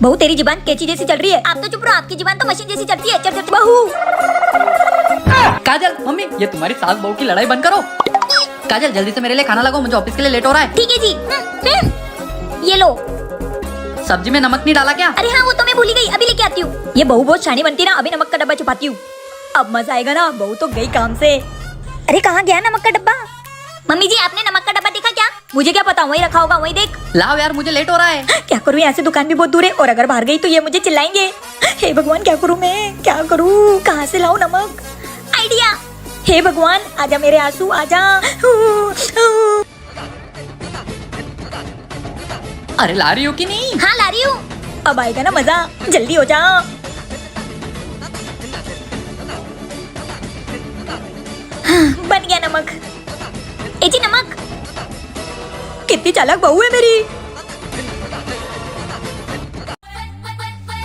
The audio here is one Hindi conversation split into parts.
बहू तेरी जुबान कैची जैसी चल रही है। आप तो चुप रहो, आपकी जुबान तो मशीन जैसी चलती है। चल चल बहू। काजल मम्मी ये तुम्हारी सास बहू की लड़ाई बंद करो। काजल जल्दी से मेरे लिए खाना लगाओ, मुझे ऑफिस के लिए लेट हो रहा है। ठीक है जी। ये लो। सब्जी में नमक नहीं डाला क्या? अरे हाँ वो तो मैं भूल ही गई, अभी लेके आती हूँ। ये बहू बहुत शानी बनती है ना, अभी नमक का डब्बा छुपाती हूँ। अब मजा आएगा ना। बहू तो गई काम से। अरे कहाँ गया नमक का डब्बा? मम्मी जी आपने नमक का डब्बा देखा क्या? मुझे क्या पता, वहीं रखा होगा, वहीं देख। लाओ यार मुझे लेट हो रहा है। क्या करूँ, यहाँ से दुकान भी बहुत दूर है और अगर बाहर गई तो ये मुझे चिल्लाएंगे। हे भगवान क्या करूँ मैं, क्या करूँ, कहाँ से लाऊं नमक? आइडिया। हे भगवान आजा मेरे आंसू आजा। अरे ला रही हो कि नहीं? हाँ ला रही हूँ। अब आएगा ना मजा, जल्दी हो जा। बन गया नमक। ए जी नमक। कितनी चालाक बहू है मेरी।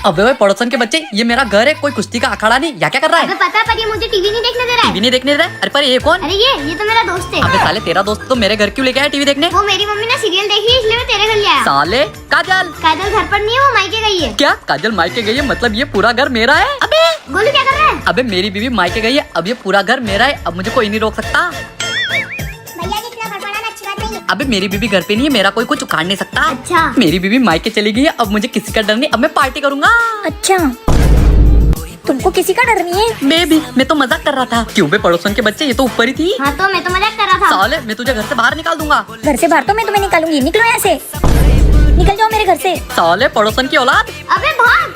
अबे ओए पड़ोसन के बच्चे, ये मेरा घर है, कोई कुश्ती का अखाड़ा नहीं। या क्या कर रहा है? अबे पता है पर ये मुझे टीवी नहीं देखने दे रहा है। टीवी नहीं देखने दे रहा है? अरे पर ये कौन? अरे ये तो मेरा दोस्त है। अबे साले तेरा दोस्त तो मेरे घर क्यों लेके आया टीवी देखने? वो मेरी मम्मी ने सीरियल देखी इसलिए मैं तेरे घर ले आया। साले काजल। काजल घर पर नहीं है, वो मायके गई है। क्या काजल मायके गई है? मतलब ये पूरा घर मेरा है? अबे गोलू क्या कर रहा है? अबे मेरी बीवी मायके गई है, अब ये पूरा घर मेरा है, अब मुझे कोई नहीं रोक सकता। भैया इतना फड़फड़ाना अच्छी बात नहीं है। अबे मेरी बीवी घर पे नहीं है, मेरा कोई कुछ उखाड़ नहीं सकता। अच्छा। मेरी बीवी मायके चली गई है, अब मुझे किसी का डर नहीं, अब मैं पार्टी करूंगा। अच्छा तुमको किसी का डर नहीं है? मैं तो मजाक कर रहा था। क्यों बे पड़ोसन के बच्चे, ये तो ऊपर ही थी। हाँ तो मैं तो मजाक कर रहा था। साले मैं तुझे घर से बाहर निकाल दूंगा। घर से बाहर तो मैं तुम्हें निकालूंगी। निकलो यहाँ से, निकल जाओ मेरे घर से। साले पड़ोसन की औलाद। अबे भाग।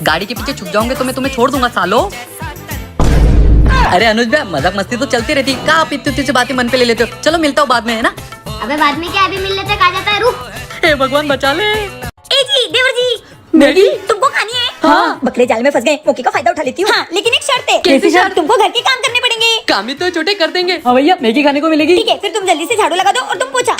गाड़ी के पीछे छुप जाऊंगे तो मैं तुम्हें छोड़ दूंगा सालो। अरे अनुज भाई मजाक मस्ती तो चलती रहती, कहाँ आप इतनी सी बातें मन पे ले लेते हो? चलो मिलता हूँ बाद में, है ना? अबे बाद में क्या, अभी मिल लेते, कहा जाता है रुक। हे भगवान बचा ले। ए जी देवर जी, मैगी? तुमको खानी है? हाँ। बकरे जाल में फंस गए, मौके का फायदा उठा लेती हूँ। हाँ, लेकिन एक शर्त है। कैसी शर्त? तुमको घर के काम करने पड़ेंगे। काम ही तो छोटे कर देंगे। हाँ भैया मैगी खाने को मिलेगी। ठीक है फिर तुम जल्दी से झाड़ू लगा दो और तुम पोछा।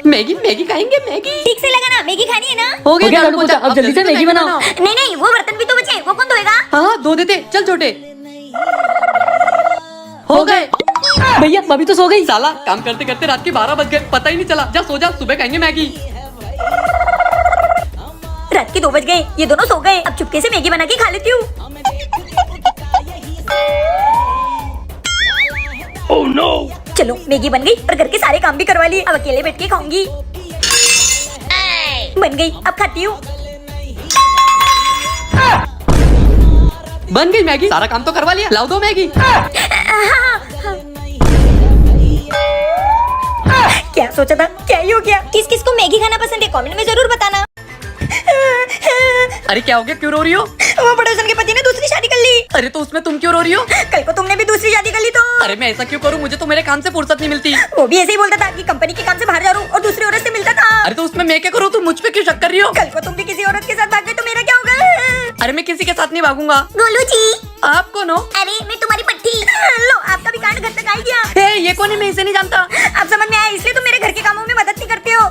मैगी खाएंगे? मैगी ठीक से लगाना, मैगी खानी है ना? हो गया झाड़ू पोछा, अब जल्दी से मैगी बनाओ। नहीं नहीं वो बर्तन भी तो बचे, वो कौन धोएगा? हाँ धो देते, चल छोटे। हो गए भैया, भाभी तो सो गई। साला काम करते करते रात के 12 बज गए, पता ही नहीं चला। जा सो जा, सुबह खाएंगे मैगी। रात के 2 बज गए, ये दोनों सो गए। अब चुपके से मैगी बना के खा लेती हूँ। Oh no! चलो मैगी बन गई और घर के सारे काम भी करवा लिए। अब अकेले बैठ के खाऊंगी। बन गई, अब खाती हूँ। बन गई मैगी, सारा काम तो करवा लिया। लाओ दो मैगी। क्या सोचा था, क्या ही हो गया? किस किस को मैगी खाना पसंद है कमेंट में जरूर बताना। अरे क्या हो गया, क्यों रो रही हो? वो पड़ोसन के पति ने दूसरी शादी कर ली। अरे तो उसमें तुम क्यों रो रही हो? कल को तुमने भी दूसरी शादी कर ली तो? अरे मैं ऐसा क्यों करूं, मुझे तो मेरे काम से फुर्सत नहीं मिलती। वो भी ऐसे ही बोलता था कि कंपनी के काम से बाहर जा रहा हूँ और दूसरी औरत से मिलता था। अरे तो उसमें मैं क्या करूं, तुम मुझ पे क्यों शक कर रही हो? कल को तुम भी किसी औरत के साथ भाग गए तो मेरा क्या होगा? अरे मैं किसी के साथ नहीं भागूंगा। गोलू जी। आप कौन हो? अरे मैं तुम्हारी पट्टी। लो आपका भी कांड घर तक आ गया। ये कौन है, मैं इसे नहीं जानता। अब समझ में आया, इसलिए तुम मेरे घर के कामों में मदद नहीं करते हो।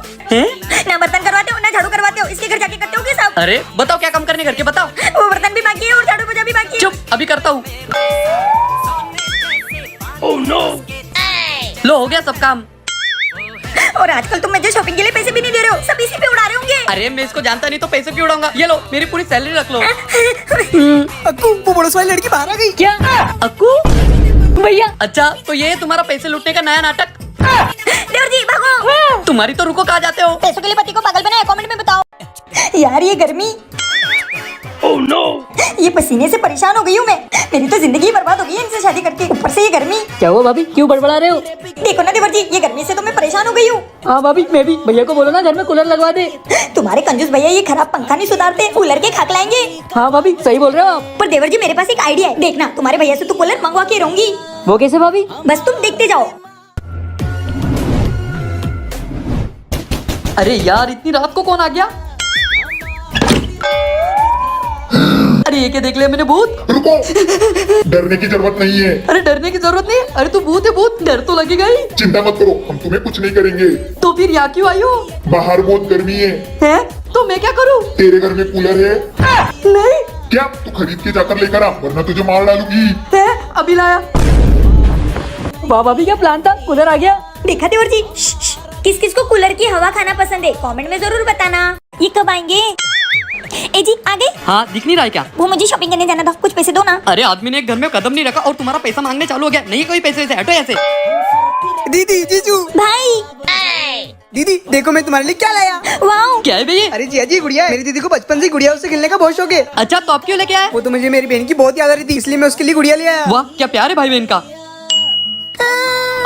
ना बर्तन करवाते हो ना झाड़ू करवाते हो, इसके घर जाके करते हो क्या सब? अरे बताओ क्या काम करने घर के, बताओ। वो बर्तन भी बाकी है और झाड़ू पोछा भी बाकी है। चुप, अभी करता हूँ। Oh no! लो हो गया सब काम। और आजकल तुम मुझे शॉपिंग के लिए पैसे भी नहीं दे रहे हो, सब इसी पे उड़ा रहे होंगे। अरे मैं इसको जानता नहीं तो पैसे क्यों उड़ाऊंगा? ये लो मेरी पूरी सैलरी रख लो। अक्कू वो पड़ोस वाली लड़की बाहर आ गई। क्या अक्कू भैया? अच्छा तो ये है तुम्हारा पैसे लूटने का नया नाटक। देवर जी भागो। तुम्हारी तो रुको, कहाँ जाते हो? पैसों के लिए पति को पागल बनाया, कमेंट में बताओ। यार ये गर्मी, Oh no! ये पसीने से परेशान हो गई हूँ मैं। मेरी तो जिंदगी बर्बाद हो गई है इनसे शादी करके, ऊपर से ये गर्मी। क्या हुआ भाभी, क्यों बड़बड़ा रहे हो? देखो ना देवर जी, ये गर्मी से तो मैं परेशान हो गई हूँ। हाँ भाभी, मैं भी। भैया को बोलो ना घर में कूलर लगवा दे। तुम्हारे कंजूस भैया ये खराब पंखा नहीं सुधारते, कूलर के खाक लाएंगे। हाँ भाभी सही बोल रहे हो आप। पर देवर जी मेरे पास एक आइडिया है, देखना तुम्हारे भैया से तो कूलर मंगवा के रहूंगी। वो कैसे भाभी? बस तुम देखते जाओ। अरे यार इतनी रात को कौन आ गया? अरे ये क्या देख लिया मैंने, भूत? रुको, डरने की जरूरत नहीं है। अरे डरने की जरूरत नहीं। अरे तू भूत है, भूत, डर तो लगेगा ही। चिंता मत करो, हम तुम्हें कुछ नहीं करेंगे। तो फिर यहाँ क्यों आई हो? बाहर बहुत गर्मी है। तो मैं क्या करूँ? तेरे घर में कूलर है? नहीं। क्या? तू खरीद के जाकर लेकर आ, वरना तुझे मार डालूंगी। अभी लाया। वाह भाभी क्या प्लान था, कूलर आ गया। देखा देवर जी? किस किस को कूलर की हवा खाना पसंद है कमेंट में जरूर बताना। ये कब आएंगे? ए जी आ गए? हाँ, दिख नहीं रहा है क्या? वो मुझे शॉपिंग करने जाना था, कुछ पैसे दो ना। अरे आदमी ने एक घर में कदम नहीं रखा और तुम्हारा पैसा मांगने चालू हो गया। नहीं कोई पैसे वैसे, हटो ऐसे। दीदी जीजू भाई दीदी देखो मैं तुम्हारे लिए क्या लाया। वाओ क्या है भैया? अरे जिया जी गुड़िया है। मेरी दीदी को बचपन से गुड़िया उससे खेलने का बहुत शौक है। अच्छा, तो आप क्यों लेके आए? वो तो मुझे मेरी बहन की बहुत याद आ रही थी, इसलिए मैं उसके लिए गुड़िया ले आया। वाह, क्या प्यार है भाई बहन का।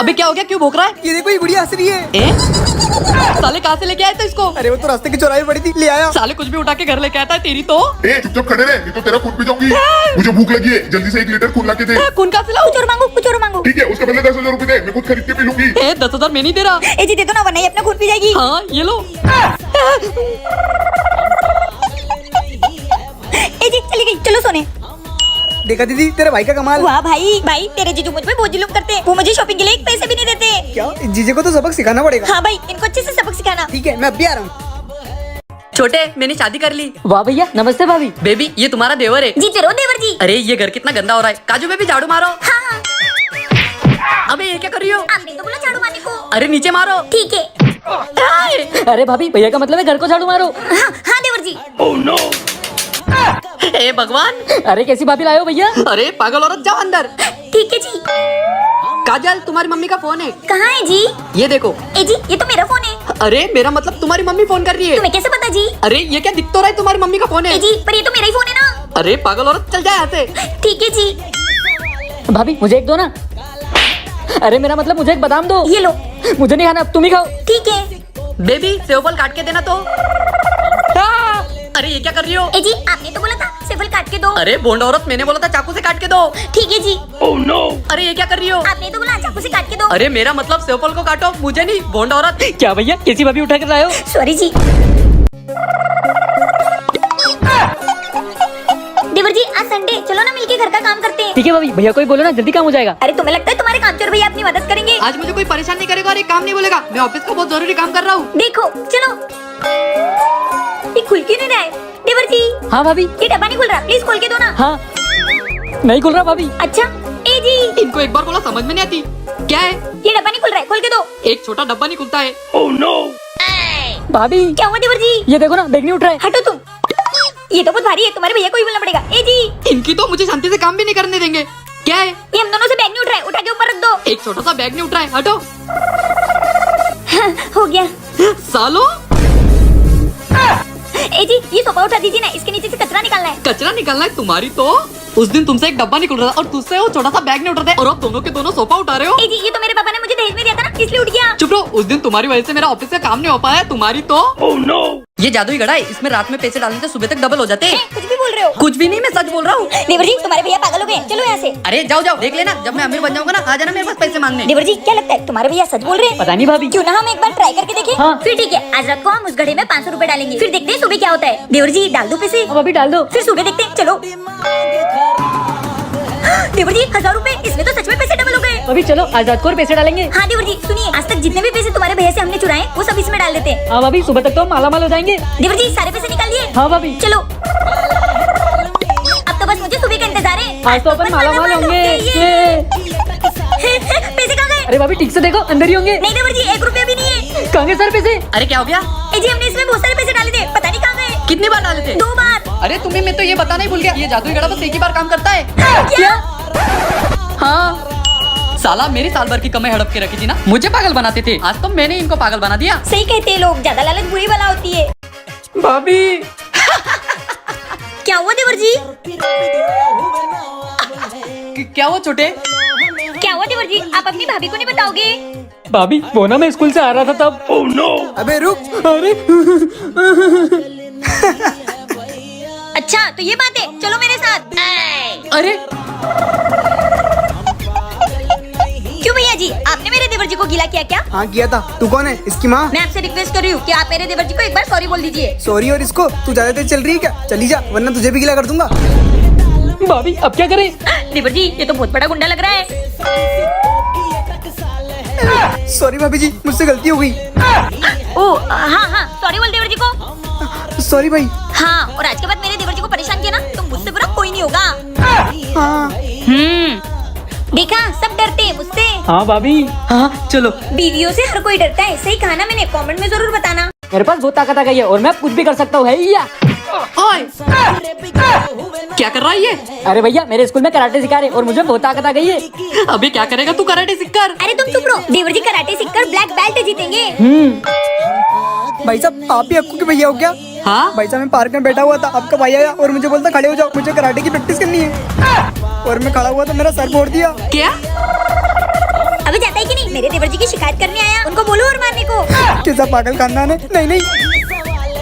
अबे क्या हो गया, क्यों भौंक रहा है? ये देखो ये गुड़िया हंस रही है। ए? साले कहाँ से लेके आए थे इसको? अरे वो तो रास्ते के चौराहे पे पड़ी थी, ले आया। साले कुछ भी उठा के घर लेके आता है। तेरी तो ए चुपचाप खड़े रहे, नहीं तो तेरा खून पी जाऊंगी। मुझे भूख लगी है, जल्दी से 1 लीटर खून ला के दे। खून का सिला। कुछ और मांगो, कुछ और मांगो। ठीक है, उसके बदले 10,000 रुपए दे, मैं खुद खरीद के पी लूंगी। 10,000 मैं नहीं दे रहा। ए जी दे दो ना, वरना ये अपना खून पी जाएगी। हाँ, ये लो। ए जी चली गई, चलो सोने। देखा दीदी तेरे भाई का कमाल। वाह भाई, भाई तेरे जीजू मुझ पे बहुत जुल्म करते। वो मुझे शॉपिंग के लिए एक पैसे भी नहीं देते। क्या जीजे को तो सबक सिखाना पड़ेगा। हाँ भाई, इनको अच्छे से सबक सिखाना। ठीक है मैं अब भी आ रहा हूँ। छोटे, मैंने शादी कर ली। वाह भैया, नमस्ते भाभी। बेबी, ये तुम्हारा देवर है। जी जरूर देवर जी। अरे ये घर कितना गंदा हो रहा है। काजू बेबी झाड़ू मारो। हाँ अबे ये क्या कर रही हो? आपने तो बोला झाड़ू मारने को। अरे नीचे मारो। ठीक है। अरे भाभी, भैया का मतलब है घर को झाड़ू मारो। हाँ हाँ देवर जी। Oh no! हे भगवान, अरे कैसी भाभी लाए हो भैया? अरे पागल औरत, जाओ अंदर। ठीक है जी। काजल, तुम्हारी मम्मी का फोन है। कहाँ है जी? ये देखो। ए जी ये तो मेरा फोन है। अरे मेरा मतलब तुम्हारी मम्मी फोन कर रही है। तुम्हें कैसे पता जी? अरे ये क्या दिख तो रहा है, तुम्हारी मम्मी का फोन है। ए जी पर ये तो मेरा ही फोन है ना। अरे पागल औरत, चल जाए यहाँ से। ठीक है जी। भाभी मुझे एक दो ना। अरे मेरा मतलब मुझे एक बादाम दो। ये लो। मुझे नहीं खाना, तुम ही खाओ। ठीक है। बेबी, सेव फल काट के देना तो। अरे ये क्या कर रही हो? ए जी आपने तो बोला था सेवल काट के दो। अरे बोंड औरत, मैंने बोला था चाकू से काट के दो। ठीक है जी। Oh no! अरे ये क्या कर रही हो? आपने तो बोला चाकू से काट के दो। अरे मेरा मतलब सेव फल को काटो, मुझे नहीं। बोंड औरत। क्या भैया, कैसी भाभी उठा कर लाए हो? सॉरी जी। देवर जी आज संडे, चलो ना मिलके घर का काम करते हैं। ठीक है भाभी, भैया को ही बोलो ना, जल्दी काम हो जाएगा। अरे तुम्हें लगता है तुम्हारे कामचोर भैया अपनी मदद करेंगे? आज मुझे कोई परेशान नहीं करेगा और एक काम नहीं बोलेगा। मैं ऑफिस का बहुत जरूरी काम कर रहा हूँ। देखो चलो। ये खुल क्यों नहीं रहा है? देवर जी हाँ भाभी। ये डब्बा नहीं खुल रहा, प्लीज खोल के दो ना। हाँ, नहीं खुल रहा भाभी। अच्छा ए जी इनको एक बार बोला समझ में नहीं आती। क्या है? ये डब्बा नहीं खुल रहा है, खोल के दो। एक छोटा डब्बा नहीं खुलता है। Oh no! भाभी क्या हुआ देवर जी? ये देखो ना, बैग नहीं उठ रहा है। हटो तुम, ये तो बहुत भारी है, तुम्हारे भैया को ही बोलना पड़ेगा। ए जी इनकी तो मुझे शांति से काम भी नहीं करने देंगे। क्या है? ये हम दोनों से बैग नहीं उठ रहा है, उठा के ऊपर रख दो। एक छोटा सा बैग नहीं उठ रहा है, हटो। हो गया। सालो, ए जी ये सोफा उठा दीजिए ना, इसके नीचे से कचरा निकालना है। कचरा निकालना है तुम्हारी तो। उस दिन तुमसे एक डब्बा निकल रहा था और तुझसे वो छोटा सा बैग नहीं उठ रहा था, और अब दोनों के दोनों सोफा उठा रहे हो। ए जी ये तो मेरे पापा ने मुझे दहेज में दिया था ना, इसलिए उठ गया। चुप रहो, उस दिन तुम्हारी वजह से मेरा ऑफिस का काम नहीं हो पाया। तुम्हारी तो। Oh no! ये जादुई घड़ा है, इसमें रात में पैसे डालने से सुबह तक डबल हो जाते हैं। कुछ भी बोल रहे हो? कुछ भी नहीं, मैं सच बोल रहा हूँ। देवर जी तुम्हारे भैया पागल हो गए, चलो यहाँ से। अरे जाओ जाओ, देख लेना, जब मैं अमीर बन जाऊंगा ना, आ जाना मेरे पास पैसे मांगने। देवर जी क्या लगता है तुम्हारे भैया सच बोल रहे हैं? पता नहीं भाभी। क्यों ना हम एक बार ट्राई करके देखें? हाँ। फिर ठीक है, आज रात को हम उस घड़े में 500 रुपए डालेंगे, फिर देखते हैं सुबह क्या होता है। देवर जी डाल दो पैसे। अब अभी डाल दो। फिर सुबह देखते हैं, चलो। देवर जी 1000 रुपए, इसमें तो सच में पैसे डबल हो गए। अभी चलो, आज रात को और पैसे डालेंगे। हाँ देवर जी सुनिए, आज तक जितने भी पैसे तुम्हारे भैया से हमने चुराए वो सब इसमें डाल देते हैं। हाँ भाभी, सुबह तक तो माला माल हो जाएंगे। देवर जी सारे पैसे निकाल लिए? हाँ भाभी। चलो अब तो बस मुझे सुबह का इंतजार है। आज तो अपन माला माल होंगे। ये। पैसे कहाँ गए? अरे भाभी ठीक से देखो, अंदर ही होंगे। नहीं देवर जी 1 रुपया भी नहीं है। कहाँ गए सर पैसे? अरे क्या हो गया? ए जी हमने इसमें बहुत सारे पैसे डाले थे, पता नहीं कहाँ गए। कितनी बार डाले थे? 2 बार। अरे तुम्हें मैं तो ये बताना ही भूल गया, ये जादुई घड़ा बस एक ही बार काम करता है। क्या? हाँ, साला मेरी साल भर की कमाई हड़प के रखी थी ना, मुझे पागल बनाते थे। आज तो मैंने इनको पागल बना दिया। सही कहते हैं लोग, ज्यादा लालच बुरी बला होती है। भाभी क्या हुआ देवर जी? क्या हुआ छोटे? क्या हुआ देवर जी? आप अपनी भाभी को नहीं बताओगे? भाभी वो ना, मैं स्कूल से आ रहा था तब। Oh no! अबे रुक। अरे अच्छा तो ये बात है, चलो मेरे साथ। अरे क्यों भैया जी, आपने मेरे देवर जी को गीला किया क्या? हाँ किया था। तू कौन है? इसकी माँ? मैं आपसे रिक्वेस्ट कर रही हूँ कि आप मेरे देवर जी को एक बार सॉरी बोल दीजिए। सॉरी और इसको? तू ज्यादा तेज चल रही है क्या? चली जा, वरना तुझे भी गिला कर दूंगा। भाभी अब क्या करें? देवर जी ये तो बहुत बड़ा गुंडा लग रहा है। सॉरी भाभी जी, मुझसे गलती हो गई। ओ हाँ हाँ सॉरी बोल देवर जी को। सॉरी भाई। हाँ और आज के बाद मेरे देवर जी को परेशान किया ना तो मुझसे बुरा कोई नहीं होगा। हाँ देखा, सब डरते हैं मुझसे। हाँ भाभी। हाँ चलो। बीवियों से हर कोई डरता है, सही कहा ना मैंने? कमेंट में जरूर बताना। मेरे पास बहुत ताकत आ गई है और मैं कुछ भी कर सकता हूँ। है या ओए क्या कर रहा है ये? अरे भैया मेरे स्कूल में कराटे सिखा रहे और मुझे बहुत ताकत आ गई है। अबे क्या करेगा तू कराटे सीखकर? अरे तुम चुप रहो, देवर जी कराटे सीखकर ब्लैक बेल्ट जीतेंगे। भाई साहब आप ही अक्कू के भैया हो क्या? हाँ भाई साहब मैं पार्क में बैठा हुआ था, आपका भाई आया और मुझे बोलता खड़े हो जाओ, मुझे कराटे की प्रैक्टिस करनी है। और मैं खड़ा हुआ तो मेरा सर फोड़ दिया। क्या? अबे जाता है कि नहीं? मेरे देवर जी की शिकायत करने आया, उनको बोलो और मारने को। कैसा पागल खानदान है। नहीं नहीं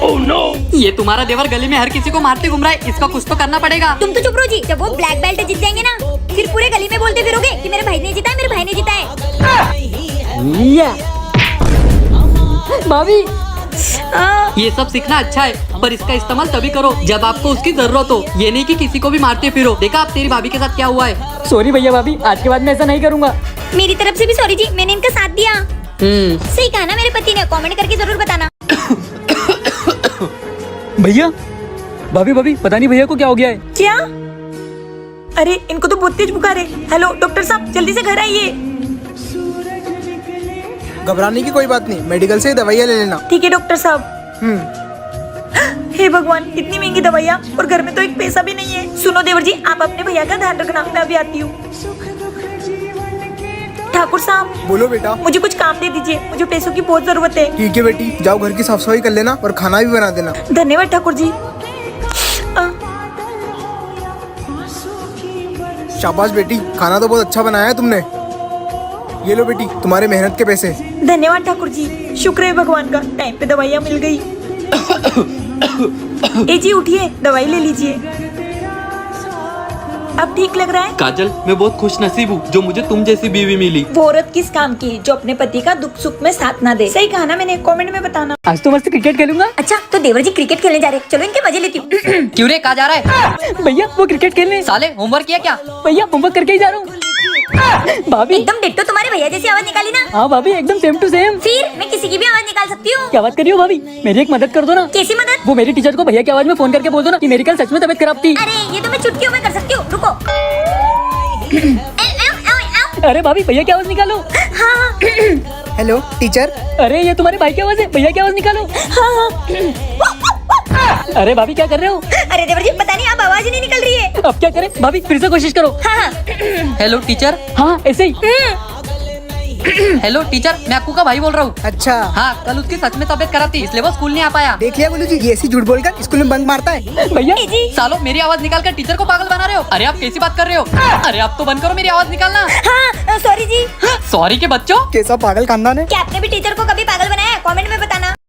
Oh no! ये तुम्हारा देवर गली में हर किसी को मारते घूम रहा है, इसका कुछ तो करना पड़ेगा। तुम तो चुप रहो जी, जब वो ब्लैक बेल्ट जीत जाएंगे ना फिर पूरे गली में बोलते फिरोगे कि मेरे भाई ने जीता है, मेरे भाई ने जीता है। भाभी ये सब सीखना अच्छा है पर इसका इस्तेमाल तभी करो जब आपको उसकी जरूरत हो। ये नहीं कि किसी को भी मारते फिरो। देखा आप तेरी भाभी के साथ क्या हुआ है। सॉरी भैया भाभी, आज के बाद मैं ऐसा नहीं करूँगा। मेरी तरफ से भी सॉरी जी, मैंने इनका साथ दिया। सही कहा ना मेरे पति ने? कमेंट करके जरूर बताना। भैया भाभी भाभी पता नहीं भैया को क्या हो गया है। क्या? अरे इनको तो बहुत तेज बुखार है। हेलो डॉक्टर साहब, जल्दी से घर आइए। घबराने की कोई बात नहीं, मेडिकल से दवाइयाँ ले लेना। ठीक है डॉक्टर साहब। हे भगवान, इतनी महंगी दवाइयाँ और घर में तो एक पैसा भी नहीं है। सुनो देवर जी, आप अपने भैया का ध्यान रखना, मैं अभी आती हूँ। ठाकुर साहब बोलो बेटा। मुझे कुछ काम दे दीजिए, मुझे पैसों की बहुत जरूरत है। ठीक है बेटी, जाओ घर की साफ सफाई कर लेना और खाना भी बना देना। धन्यवाद ठाकुर जी। शाबाश बेटी, खाना तो बहुत अच्छा बनाया है तुमने। ये लो बेटी तुम्हारे मेहनत के पैसे। धन्यवाद ठाकुर जी, शुक्र है भगवान का, टाइम पे दवाइयाँ मिल गई। ए जी उठिए, दवाई ले लीजिए। अब ठीक लग रहा है? काजल मैं बहुत खुश नसीब हूँ जो मुझे तुम जैसी बीवी मिली। वो औरत किस काम की जो अपने पति का दुख सुख में साथ ना दे। सही कहा ना मैंने? कमेंट में बताना। आज तो मस्त क्रिकेट खेलूंगा। अच्छा तो देवर जी क्रिकेट खेलने जा रहे हैं, चलो इनके मजे लेती हूँ। क्यों रे, कहाँ जा रहा है? भैया वो क्रिकेट खेलने। साले होमवर्क किया क्या? भैया होमवर्क करके ही जा रहा हूँ। भाभी एकदम डिट्टो तुम्हारे भैया जैसी आवाज निकाली ना। हाँ भाभी एकदम सेम टू सेम। फिर मैं किसी की भी आवाज निकाल सकती हूँ। क्या बात कर रही हो भाभी, मेरी एक मदद कर दो ना। कैसी मदद? वो मेरी टीचर को भैया की आवाज में फोन करके बोल दो ना कि मेरी कल सच में तबीयत खराब थी। अरे ये तो मैं चुटकियों में कर सकती हूँ, रुको। अरे भाभी भैया की आवाज निकालो। हाँ हेलो टीचर। अरे ये तुम्हारे भाई की आवाज है, भैया की आवाज निकालो। अरे भाभी क्या कर रहे हो? अरे देवर जी पता नहीं, अब आवाज ही नहीं निकल रही है। अब क्या करें भाभी, फिर से कोशिश करो। हाँ हेलो टीचर। हाँ ऐसे ही। हेलो टीचर, मैं अक्कू का भाई बोल रहा हूँ। अच्छा हाँ कल उसकी सच में तबीयत खराब थी इसलिए वो स्कूल नहीं आ पाया। देख लिया बोलू जी, ये ऐसी झूठ बोलकर स्कूल में बंक मारता है। भैया सालो मेरी आवाज निकाल कर टीचर को पागल बना रहे हो। अरे आप कैसी बात कर रहे हो? अरे आप तो बंद करो मेरी आवाज निकालना। हाँ सॉरी जी। सॉरी के बच्चों। कैसा पागल खानदान है। क्या आपने भी टीचर को कभी पागल बनाया है? कमेंट में बताना।